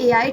AI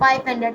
500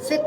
6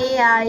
AI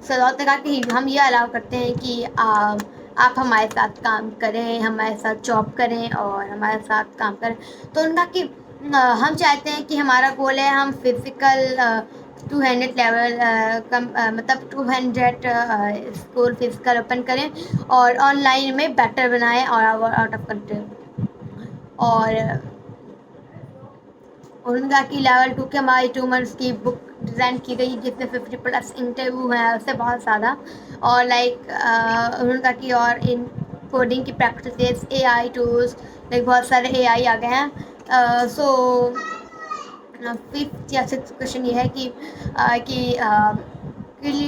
سدوت نے کہا کہ ہم یہ الاؤ کرتے ہیں کہ آپ ہمارے ساتھ کام کریں، ہمارے ساتھ جاب کریں اور ہمارے ساتھ کام کریں. تو ان کا کہ ہم چاہتے ہیں کہ ہمارا گول ہے ہم فزیکل 200 لیول مطلب 200 اسکول فزیکل اوپن کریں اور آن لائن میں بیٹر بنائیں اور آؤٹ آف کنٹری. اور ان کا کہ لیول 2 کے ہماری 2 months کی بک ڈیزائن کی گئی جس میں 50+ انٹرویو ہیں اس سے بہت زیادہ. اور لائک انہوں نے کہ اور ان کوڈنگ کی practices a I tools like بہت سارے اے آئی آ گئے ہیں. سو 5th یا 6th کوشچن یہ ہے کہ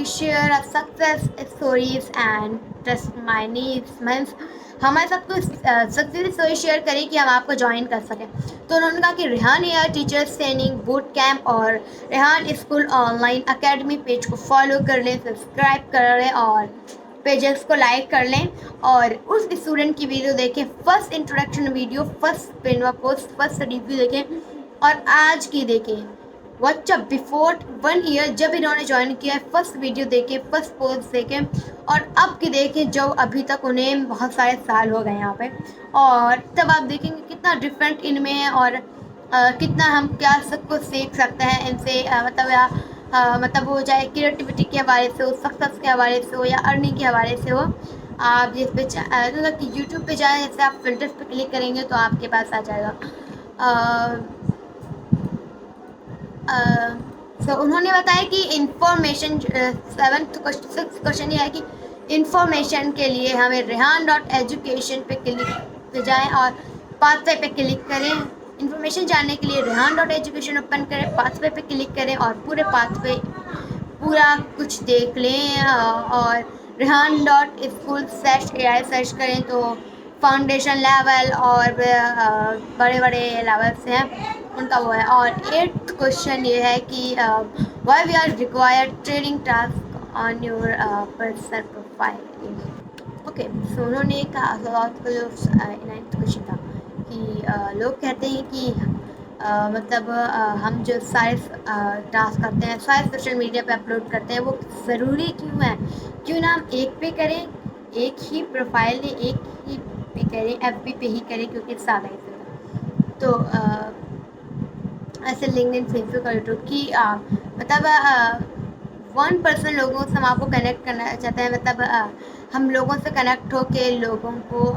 share success stories and trust my needs means ہمارے ساتھ کوئی سکسیس اسٹوری شیئر کریں کہ ہم آپ کو جوائن کر سکیں. تو انہوں نے کہا کہ Rehan air teachers training boot camp اور Rehan school online academy page کو فالو کر لیں، سبسکرائب کر لیں اور پیجز کو لائک کر لیں اور اس اسٹوڈنٹ کی ویڈیو دیکھیں. فرسٹ انٹروڈکشن ویڈیو، فرسٹ پنوا پوسٹ، فرسٹ ریویو دیکھیں اور آج کی دیکھیں. واچ اپ بیفور 1 year جب انہوں نے جوائن کیا ہے فرسٹ ویڈیو دیکھیں، فرسٹ پوسٹ دیکھیں اور اب کی دیکھیں جو ابھی تک انہیں بہت سارے سال ہو گئے یہاں پہ. اور تب آپ دیکھیں گے کتنا ڈفرینٹ ان میں ہے اور کتنا ہم کیا سب کچھ سیکھ سکتے ہیں ان سے. مطلب وہ چاہے کریٹیوٹی کے حوالے سے ہو، سکسیس کے حوالے سے ہو یا ارننگ کے حوالے سے ہو. آپ جس پہ یوٹیوب پہ جائیں جیسے آپ فلٹرس پہ کلک کریں گے تو آپ کے پاس آ جائے گا. سو انہوں نے بتایا کہ انفارمیشن 7th کوشچن یہ ہے کہ انفارمیشن کے لیے ہمیں rehan.education پہ کلک پہ جائیں اور پاتھ وے پہ کلک کریں. انفارمیشن جاننے کے لیے rehan.education اوپن کریں، پاتھ وے پہ کلک کریں اور پورے پاتھ وے پورا کچھ دیکھ لیں. اور rehan.school/AI سرچ کریں تو فاؤنڈیشن لیول اور بڑے بڑے لیولس ہیں ان کا وہ ہے. اور 8th کوشچن یہ ہے کہ why we are required training task on your personal profile. Okay so انہوں نے کہا 9th کوشچن تھا کہ لوگ کہتے ہیں کہ مطلب ہم جو سارے ٹاسک کرتے ہیں سارے سوشل میڈیا پہ اپلوڈ کرتے ہیں وہ ضروری کیوں ہے؟ کیوں نہ ہم ایک پہ کریں، ایک ہی پروفائل لیں، ایک ہی پہ کریں، ایف بی پہ ہی کریں کیونکہ زیادہ ہی ہے. تو ایسے لنکڈ ان، فیس بک اور یوٹیوب کی مطلب 1% لوگوں سے ہم آپ کو کنیکٹ کرنا چاہتے ہیں. مطلب ہم لوگوں سے کنیکٹ ہو کے لوگوں کو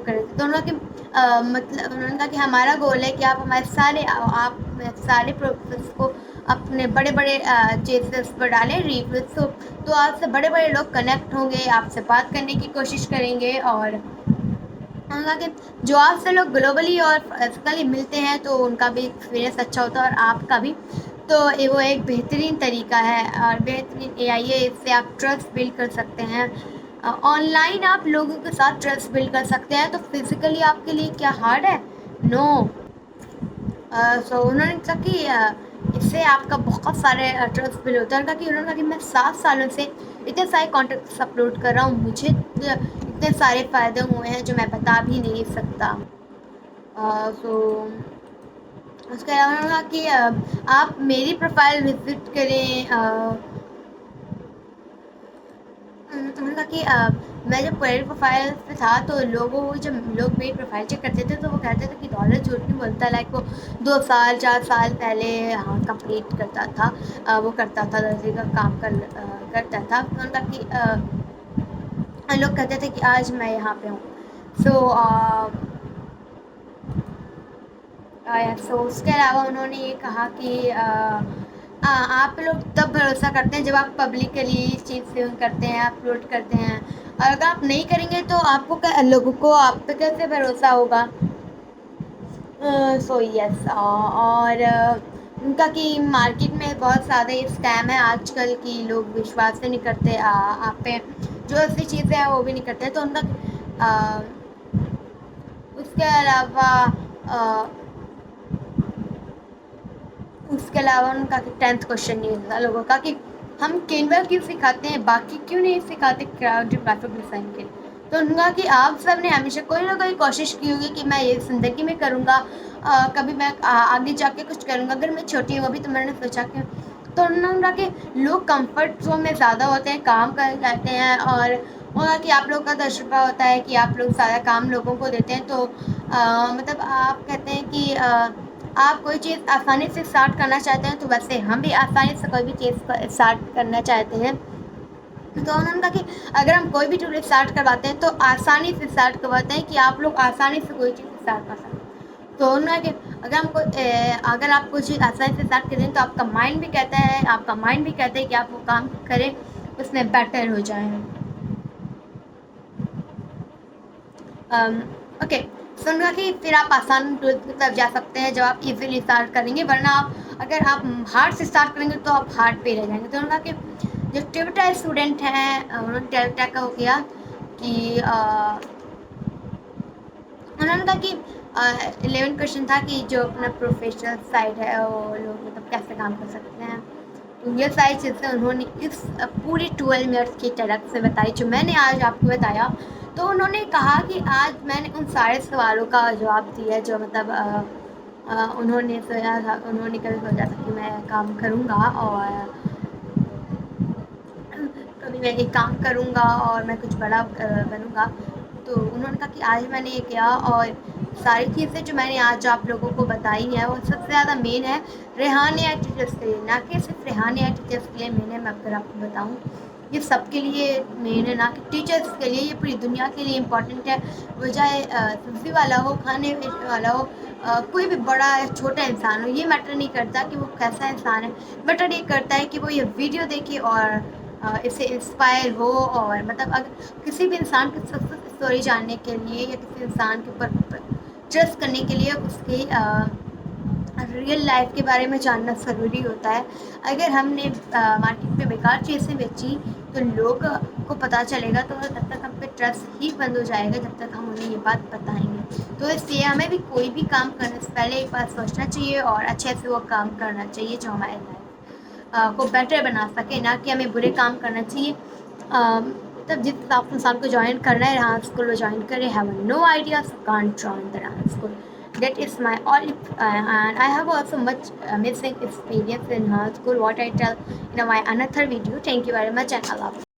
کریں. تو انہوں نے مطلب انہوں نے کہا کہ ہمارا گول ہے کہ آپ ہمارے سارے پروسیس کو اپنے بڑے بڑے چیزز پر ڈالیں ریویوز. تو آپ سے بڑے بڑے لوگ کنیکٹ ہوں گے، آپ سے بات کرنے کی کوشش کریں گے. اور انہوں نے کہا کہ جو آپ سے لوگ گلوبلی اور فزیکلی ملتے ہیں تو ان کا بھی ایکسپیرینس اچھا ہوتا ہے اور آپ کا بھی. تو وہ ایک بہترین طریقہ ہے اور بہترین اے آئی ہے. اس سے آپ ٹرسٹ بلڈ کر سکتے ہیں. آن لائن آپ لوگوں کے ساتھ ٹرسٹ بلڈ کر سکتے ہیں تو فزیکلی آپ کے لیے کیا ہارڈ ہے؟ نو. سو انہوں نے کہا کہ اس سے آپ کا بہت سارے ٹرسٹ بلڈ ہوتا ہے. انہوں نے کہا کہ میں 7 سالوں سے اتنے سارے کانٹیکٹس اپلوڈ کر رہا ہوں، مجھے اتنے سارے فائدے ہوئے ہیں جو میں بتا بھی نہیں سکتا. سو اس کے علاوہ انہوں نے کہا کہ آپ میری پروفائل وزٹ کریں. انہوں نے کہا کہ میں جب پہلی پروفائل پہ تھا تو جب لوگ میری پروفائل چیک کرتے تھے تو وہ کہتے تھے کہ دولت جھوٹ نہیں بولتا. لائک وہ 2 سال 4 سال پہلے کمپلیٹ کرتا تھا، وہ کرتا تھا درزی کا کام کرتا تھا. انہوں نے کہا کہ لوگ کہتے تھے کہ آج میں یہاں پہ ہوں. سو اس کے علاوہ انہوں نے یہ کہا کہ آپ لوگ تب بھروسہ کرتے ہیں جب آپ پبلکلی چیز کرتے ہیں، اپلوڈ کرتے ہیں. اور اگر آپ نہیں کریں گے تو آپ کو لوگوں کو آپ پہ کیسے بھروسہ ہوگا؟ سو یس. اور ان کا کہ مارکیٹ میں بہت زیادہ اسکیم ہے آج کل کی، لوگ وشواس سے نہیں کرتے آپ پہ، جو ایسی چیزیں ہیں وہ بھی نہیں کرتے. تو ان کا اس کے علاوہ ان کا 10th کوشچن یہ تھا لوگوں کا کہ ہم کینوا کیوں سکھاتے ہیں، باقی کیوں نہیں سکھاتے گرافک ڈیزائن کے. تو ان کا کہ آپ سب نے ہمیشہ کوئی نہ کوئی کوشش کی ہوگی کہ میں یہ زندگی میں کروں گا، کبھی میں آگے جا کے کچھ کروں گا. اگر میں چھوٹی ہوں ابھی تو میں نے سوچا کہ تو انہوں کہ لوگ کمفرٹ زون میں زیادہ ہوتے ہیں، کام کرتے ہیں، اور انہوں کہ آپ لوگوں کا تجربہ ہوتا ہے کہ آپ لوگ زیادہ کام لوگوں کو دیتے ہیں، تو مطلب آپ کہتے ہیں کہ آپ کوئی چیز آسانی سے اسٹارٹ کرنا چاہتے ہیں، تو ویسے ہم بھی آسانی سے کوئی بھی چیز اسٹارٹ کرنا چاہتے ہیں. تو انہوں نے کہا کہ اگر ہم کوئی بھی ٹول اسٹارٹ کرواتے ہیں تو آسانی سے اسٹارٹ کرواتے ہیں کہ آپ لوگ آسانی سے کوئی چیز اسٹارٹ کر سکیں. تو انہوں نے کہ اگر آپ کوئی چیز آسانی سے اسٹارٹ کریں تو آپ کا مائنڈ بھی کہتا ہے کہ آپ وہ کام کریں اس میں بیٹر ہو جائیں. اوکے، سن رہا کہ پھر آپ آسان ٹول کی طرف جا سکتے ہیں جب آپ ایزیلی اسٹارٹ کریں گے، ورنہ اگر آپ ہارڈ سے اسٹارٹ کریں گے تو آپ ہارڈ پہ رہ جائیں گے. تو انہوں نے کہا کہ جو ٹویٹا اسٹوڈنٹ ہیں، انہوں نے ٹویٹا کا ہو گیا کہ انہوں نے کہا کہ 11 کویشچن تھا کہ جو اپنا پروفیشنل سائڈ ہے وہ لوگ مطلب کیسے کام کر سکتے ہیں. تو یہ ساری چیزیں انہوں نے اس پوری 12 منٹس کی طرف سے بتائی جو میں نے آج آپ کو بتایا. تو انہوں نے کہا کہ آج میں نے ان سارے سوالوں کا جواب دیا جو مطلب انہوں نے کبھی سوچا تھا کہ میں کام کروں گا، اور کبھی میں ایک کام کروں گا اور میں کچھ بڑا بنوں گا. تو انہوں نے کہا کہ آج میں نے یہ کیا، اور ساری چیزیں جو میں نے آج آپ لوگوں کو بتائی ہیں وہ سب سے زیادہ مین ہے ریحانیہ ٹیچرس کے لیے، نہ کہ صرف ریحانیہ ٹیچرس کے لیے مین ہے. میں اگر آپ کو بتاؤں یہ سب کے لیے مین ہے، نہ کہ ٹیچرس کے لیے، یہ پوری دنیا کے لیے امپورٹنٹ ہے. وہ چاہے سبزی والا ہو، کھانے والا ہو، کوئی بھی بڑا یا چھوٹا انسان ہو، یہ میٹر نہیں کرتا کہ وہ کیسا انسان ہے. میٹر یہ کرتا ہے کہ وہ یہ ویڈیو دیکھے اور اس سے انسپائر ہو، اور مطلب اگر کسی بھی انسان کی سکسیس اسٹوری جاننے کے لیے یا کسی انسان کے اوپر ٹرسٹ کرنے کے لیے اس کی ریئل لائف کے بارے میں جاننا ضروری ہوتا ہے. اگر ہم نے مارکیٹ میں بیکار چیزیں بیچی تو لوگ کو پتہ چلے گا، تو تب تک ہم پہ ٹرسٹ ہی بند ہو جائے گا جب تک ہم انہیں یہ بات بتائیں گے. تو اس لیے ہمیں بھی کوئی بھی کام کرنے سے پہلے ایک بار سوچنا چاہیے اور اچھے سے وہ کام کرنا چاہیے جو ہمارے لائف کو بیٹر بنا سکے، نہ کہ ہمیں برے کام کرنا چاہیے. تب جس حساب سے انسان کو جوائن کرنا ہے ڈانس اسکول وہ جوائن کرے. Have no idea so can't join the dance school. That is my all, and I have also much amazing experience in school. What I tell in my another video. Thank you very much, and I love you.